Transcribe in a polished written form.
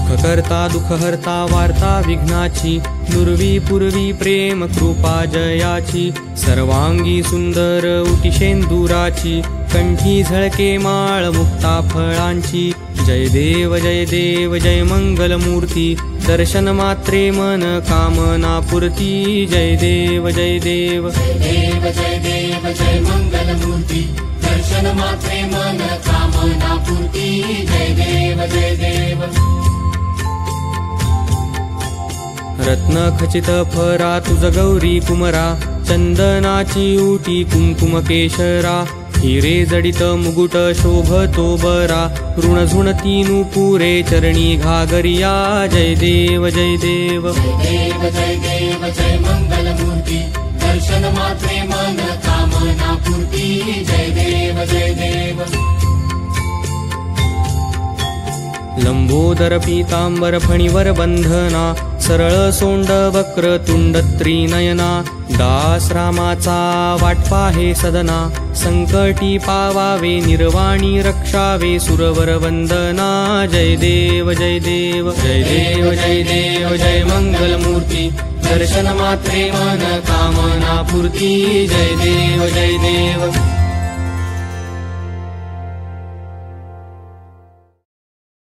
सुखकर्ता दुःखहर्ता वार्ता विघ्नाची, दुर्वी पूर्वी प्रेम कृपा जयाची, सर्वांगी सुंदर उटिशेंदुराची, कंठी झळके माळ मुक्ता फळांची। जय देव जय मंगलमूर्ती, दर्शन मात्रे मन कामना पूर्ती। जय देव जय देव जय मंगलमूर्ती, दर्शन मात्रे मन कामना पूर्ती। जय देव जय देव। रत्न खचित फरा तुझ गौरी कुमरा, चंदनाची उटी कुंकुम केशरा, हिरे जडित मुकुट शोभतो बरा, ऋण झुणती नुपुरे चरणी घागरिया। जय देव जय देव जय मंगलमूर्ती, दर्शन मात्रे मन कामना पूर्ती। जय देव जय देव। लंबोदर पीतांबर फणीवर बंधना, सरळ सोंड वक्र तुंड त्रिनयना, दास रामाचा वाटपा हे सदना, संकटी पावावे निर्वाणी रक्षावे सुरवर वंदना। जय देव जय देव जय मंगलमूर्ती, दर्शन मात्रे मन कामना पूर्ती। जय देव जय देव।